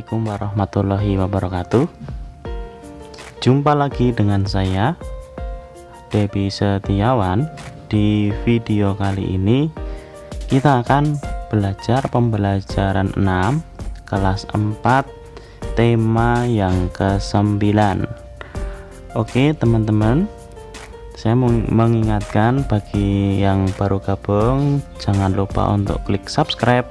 Assalamualaikum warahmatullahi wabarakatuh. Jumpa lagi dengan saya Debi Setiawan. Di video kali ini kita akan belajar pembelajaran 6 kelas 4 tema yang ke-9. Oke teman-teman, saya mengingatkan bagi yang baru gabung, jangan lupa untuk klik subscribe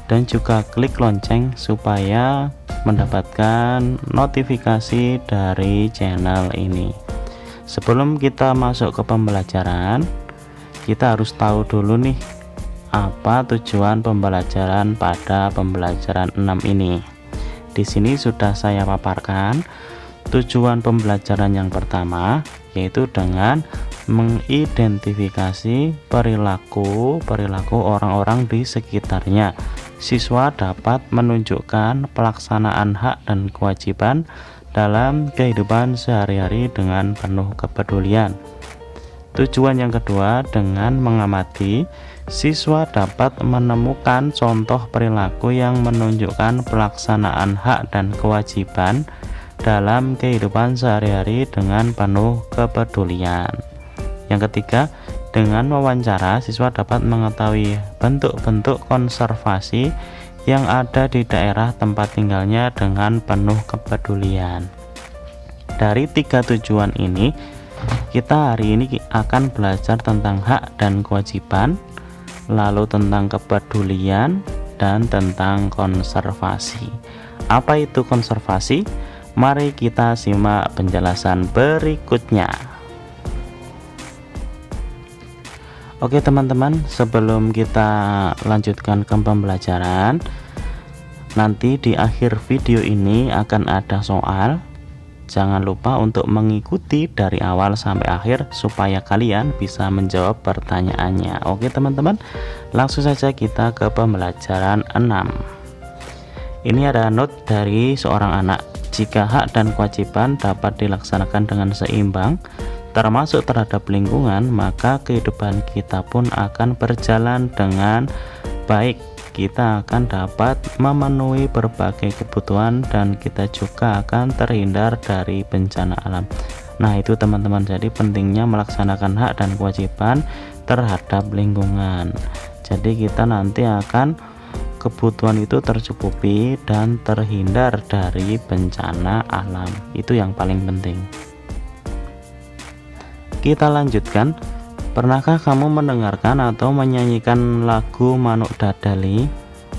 dan juga klik lonceng supaya mendapatkan notifikasi dari channel ini. Sebelum kita masuk ke pembelajaran, kita harus tahu dulu nih apa tujuan pembelajaran pada pembelajaran 6 ini. Di sini sudah saya paparkan tujuan pembelajaran yang pertama, yaitu dengan mengidentifikasi perilaku orang-orang di sekitarnya. Siswa dapat menunjukkan pelaksanaan hak dan kewajiban dalam kehidupan sehari-hari dengan penuh kepedulian. Tujuan yang kedua, dengan mengamati, siswa dapat menemukan contoh perilaku yang menunjukkan pelaksanaan hak dan kewajiban dalam kehidupan sehari-hari dengan penuh kepedulian. Yang ketiga, dengan wawancara, siswa dapat mengetahui bentuk-bentuk konservasi yang ada di daerah tempat tinggalnya dengan penuh kepedulian. Dari tiga tujuan ini, kita hari ini akan belajar tentang hak dan kewajiban, lalu tentang kepedulian, dan tentang konservasi. Apa itu konservasi? Mari kita simak penjelasan berikutnya. Oke teman-teman, sebelum kita lanjutkan ke pembelajaran, nanti di akhir video ini akan ada soal. Jangan lupa untuk mengikuti dari awal sampai akhir supaya kalian bisa menjawab pertanyaannya. Oke teman-teman, langsung saja kita ke pembelajaran 6. Ini ada note dari seorang anak. Jika hak dan kewajiban dapat dilaksanakan dengan seimbang, termasuk terhadap lingkungan, maka kehidupan kita pun akan berjalan dengan baik. Kita akan dapat memenuhi berbagai kebutuhan dan kita juga akan terhindar dari bencana alam. Nah itu teman-teman, jadi pentingnya melaksanakan hak dan kewajiban terhadap lingkungan. Jadi kita nanti akan kebutuhan itu tercukupi dan terhindar dari bencana alam. Itu yang paling penting. Kita lanjutkan. Pernahkah kamu mendengarkan atau menyanyikan lagu Manuk Dadali?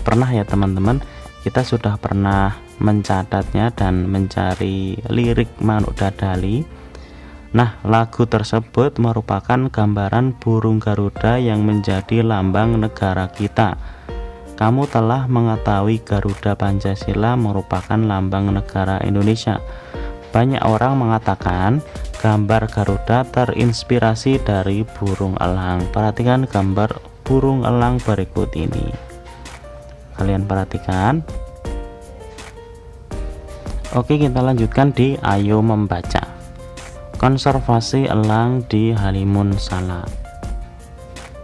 Pernah ya teman-teman? Kita sudah pernah mencatatnya dan mencari lirik Manuk Dadali. Nah, lagu tersebut merupakan gambaran burung Garuda yang menjadi lambang negara kita. Kamu telah mengetahui Garuda Pancasila merupakan lambang negara Indonesia. Banyak orang mengatakan gambar Garuda terinspirasi dari burung elang. Perhatikan gambar burung elang berikut ini. Kalian perhatikan. Oke, kita lanjutkan di Ayo Membaca. Konservasi elang di Halimun Salak.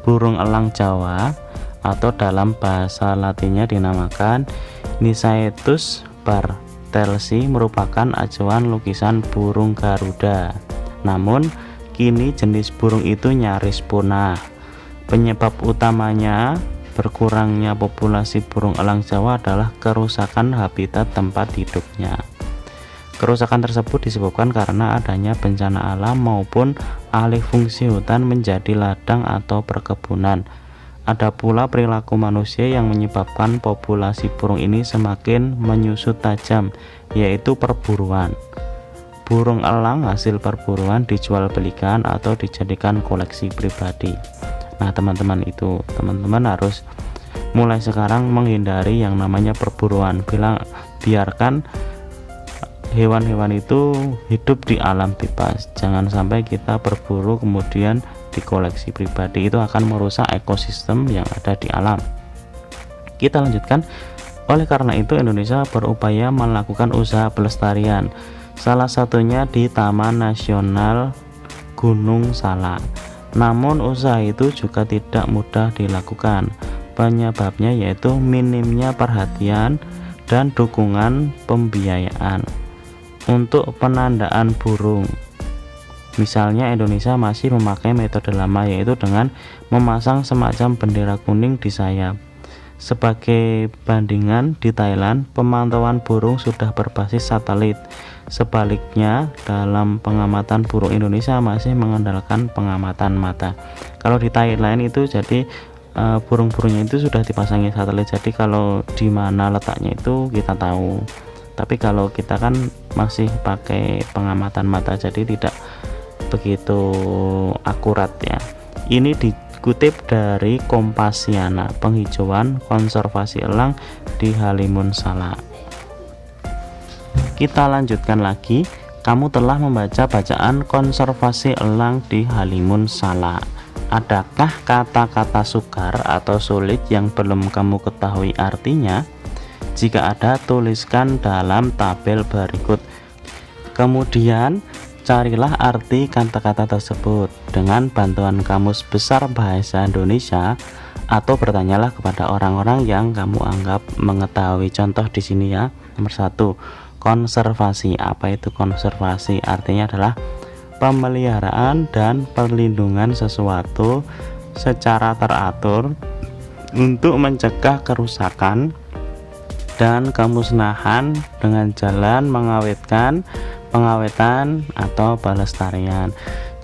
Burung elang Jawa atau dalam bahasa Latinnya dinamakan Nisaetus bartelsi merupakan acuan lukisan burung Garuda. Namun kini jenis burung itu nyaris punah. Penyebab utamanya berkurangnya populasi burung elang Jawa adalah kerusakan habitat tempat hidupnya. Kerusakan tersebut disebabkan karena adanya bencana alam maupun alih fungsi hutan menjadi ladang atau perkebunan. Ada pula perilaku manusia yang menyebabkan populasi burung ini semakin menyusut tajam, yaitu perburuan. Burung elang hasil perburuan dijual belikan atau dijadikan koleksi pribadi. Nah teman-teman, itu teman-teman harus mulai sekarang menghindari yang namanya perburuan. Biarkan hewan-hewan itu hidup di alam bebas. Jangan sampai kita berburu kemudian dikoleksi pribadi, itu akan merusak ekosistem yang ada di alam. Kita lanjutkan. Oleh karena itu Indonesia berupaya melakukan usaha pelestarian, salah satunya di Taman Nasional Gunung Salak. Namun usaha itu juga tidak mudah dilakukan. Penyebabnya yaitu minimnya perhatian dan dukungan pembiayaan untuk penandaan burung. Misalnya Indonesia masih memakai metode lama, yaitu dengan memasang semacam bendera kuning di sayap. Sebagai bandingan, di Thailand pemantauan burung sudah berbasis satelit. Sebaliknya, dalam pengamatan burung Indonesia masih mengandalkan pengamatan mata. Kalau di Thailand itu jadi burung-burungnya itu sudah dipasangi satelit, jadi kalau di mana letaknya itu kita tahu. Tapi kalau kita kan masih pakai pengamatan mata, jadi tidak begitu akurat ya. Ini dikutip dari Kompasiana, penghijauan konservasi elang di Halimun Salak. Kita lanjutkan lagi. Kamu telah membaca bacaan konservasi elang di Halimun Salak. Adakah kata-kata sukar atau sulit yang belum kamu ketahui artinya? Jika ada, tuliskan dalam tabel berikut. Kemudian carilah arti kata-kata tersebut dengan bantuan Kamus Besar Bahasa Indonesia, atau bertanyalah kepada orang-orang yang kamu anggap mengetahui. Contoh di sini ya. Nomor 1, konservasi. Apa itu konservasi? Artinya adalah pemeliharaan dan perlindungan sesuatu secara teratur untuk mencegah kerusakan dan kemusnahan dengan jalan pengawetan atau pelestarian.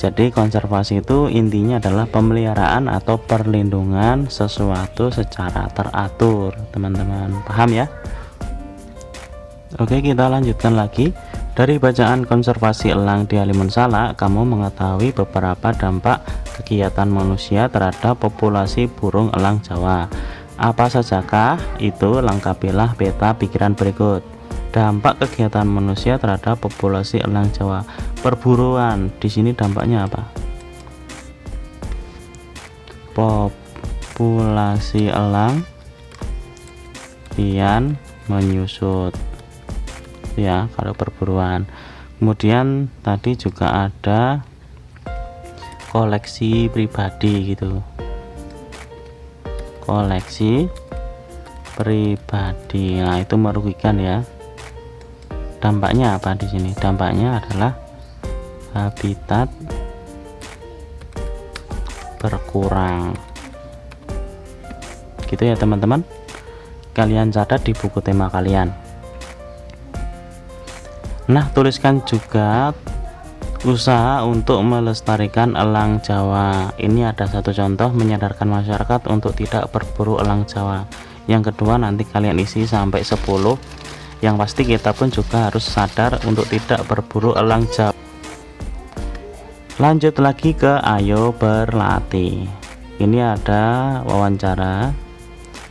Jadi konservasi itu intinya adalah pemeliharaan atau perlindungan sesuatu secara teratur. Teman-teman paham ya? Oke, kita lanjutkan lagi. Dari bacaan konservasi elang di Halimun Salak, kamu mengetahui beberapa dampak kegiatan manusia terhadap populasi burung elang Jawa. Apa sajakah itu? Lengkapilah peta pikiran berikut. Dampak kegiatan manusia terhadap populasi elang Jawa. Perburuan. Di sini dampaknya apa? Populasi elang kian menyusut. Ya, kalau perburuan. Kemudian tadi juga ada koleksi pribadi gitu. Koleksi pribadi. Nah, itu merugikan ya. Dampaknya apa di sini? Dampaknya adalah habitat berkurang. Gitu ya, teman-teman. Kalian catat di buku tema kalian. Nah, tuliskan juga usaha untuk melestarikan elang Jawa. Ini ada satu contoh menyadarkan masyarakat untuk tidak berburu elang Jawa. Yang kedua nanti kalian isi sampai 10. Yang pasti kita pun juga harus sadar untuk tidak berburu elang Jawa. Lanjut lagi ke ayo berlatih. Ini ada wawancara.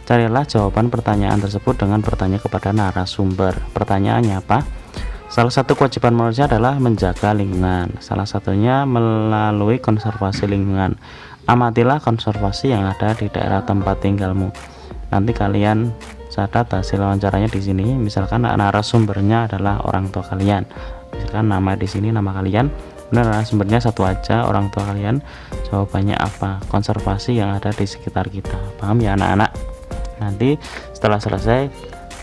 Carilah jawaban pertanyaan tersebut dengan bertanya kepada narasumber. Pertanyaannya apa? Salah satu kewajiban manusia adalah menjaga lingkungan. Salah satunya melalui konservasi lingkungan. Amatilah konservasi yang ada di daerah tempat tinggalmu. Nanti kalian catat hasil wawancaranya di sini. Misalkan narasumbernya adalah orang tua kalian. Misalkan nama di sini nama kalian. Narasumbernya satu aja, orang tua kalian. Jawabannya apa? Konservasi yang ada di sekitar kita. Paham ya anak-anak? Nanti setelah selesai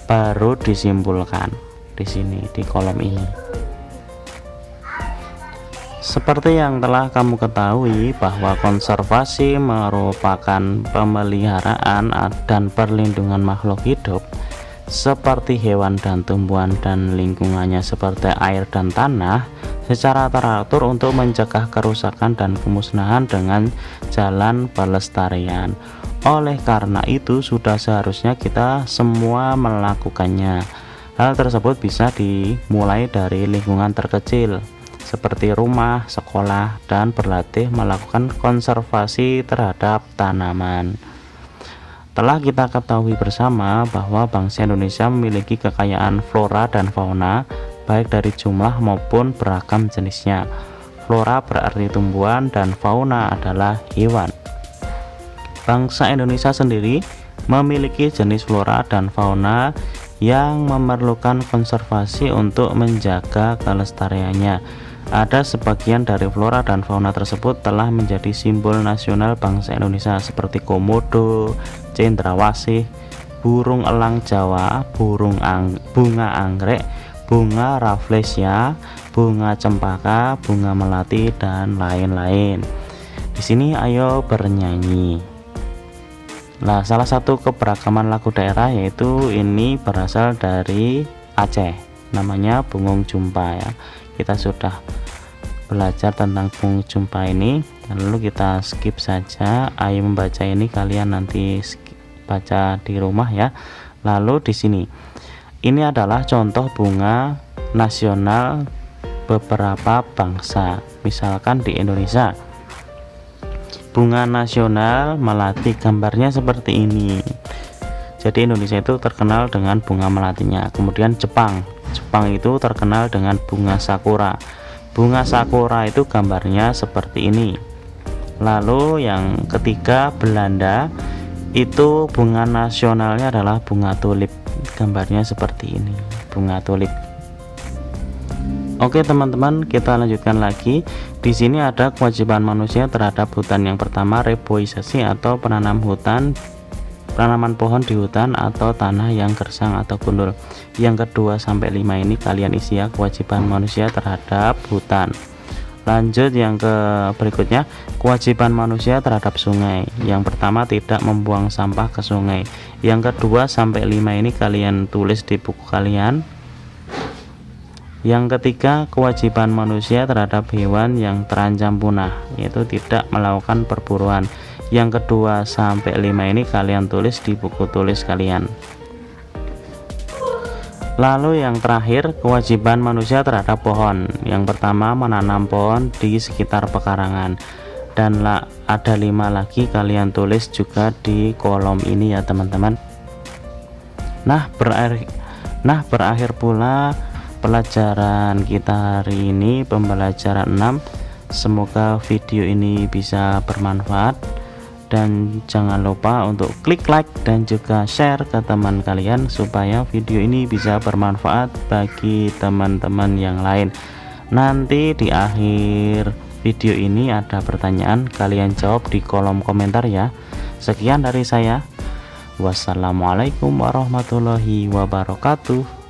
baru disimpulkan di sini di kolom ini. Seperti yang telah kamu ketahui bahwa konservasi merupakan pemeliharaan dan perlindungan makhluk hidup seperti hewan dan tumbuhan dan lingkungannya seperti air dan tanah secara teratur untuk mencegah kerusakan dan kemusnahan dengan jalan pelestarian. Oleh karena itu sudah seharusnya kita semua melakukannya. Hal tersebut bisa dimulai dari lingkungan terkecil seperti rumah, sekolah, dan berlatih melakukan konservasi terhadap tanaman. Telah kita ketahui bersama bahwa bangsa Indonesia memiliki kekayaan flora dan fauna baik dari jumlah maupun beragam jenisnya. Flora berarti tumbuhan dan fauna adalah hewan. Bangsa Indonesia sendiri memiliki jenis flora dan fauna yang memerlukan konservasi untuk menjaga kelestariannya. Ada sebagian dari flora dan fauna tersebut telah menjadi simbol nasional bangsa Indonesia seperti komodo, cendrawasih, burung elang Jawa, bunga anggrek, bunga rafflesia, bunga cempaka, bunga melati, dan lain-lain. Di sini ayo bernyanyi. Nah, salah satu keberagaman lagu daerah yaitu ini berasal dari Aceh, namanya Bungung Jumpa ya. Kita sudah belajar tentang Bungung Jumpa ini, lalu kita skip saja. Ayo membaca ini kalian nanti baca di rumah ya. Lalu di sini ini adalah contoh bunga nasional beberapa bangsa. Misalkan di Indonesia, bunga nasional melati, gambarnya seperti ini. Jadi Indonesia itu terkenal dengan bunga melatinya. Kemudian Jepang itu terkenal dengan bunga sakura. Bunga sakura itu gambarnya seperti ini. Lalu yang ketiga Belanda, itu bunga nasionalnya adalah bunga tulip. Gambarnya seperti ini, bunga tulip. Oke teman-teman, kita lanjutkan lagi. Di sini ada kewajiban manusia terhadap hutan. Yang pertama reboisasi atau penanaman pohon di hutan atau tanah yang gersang atau gundul. Yang kedua sampai 5 ini kalian isi ya, kewajiban manusia terhadap hutan. Lanjut yang ke berikutnya, kewajiban manusia terhadap sungai. Yang pertama tidak membuang sampah ke sungai. Yang kedua sampai 5 ini kalian tulis di buku kalian. Yang ketiga, kewajiban manusia terhadap hewan yang terancam punah, yaitu tidak melakukan perburuan. Yang kedua sampai 5 ini kalian tulis di buku tulis kalian. Lalu yang terakhir, kewajiban manusia terhadap pohon. Yang pertama menanam pohon di sekitar pekarangan. Dan ada 5 lagi kalian tulis juga di kolom ini ya teman-teman. Nah berakhir pula pelajaran kita hari ini, pembelajaran 6. Semoga video ini bisa bermanfaat, dan jangan lupa untuk klik like dan juga share ke teman kalian supaya video ini bisa bermanfaat bagi teman-teman yang lain. Nanti di akhir video ini ada pertanyaan, kalian jawab di kolom komentar ya. Sekian dari saya. Wassalamualaikum warahmatullahi wabarakatuh.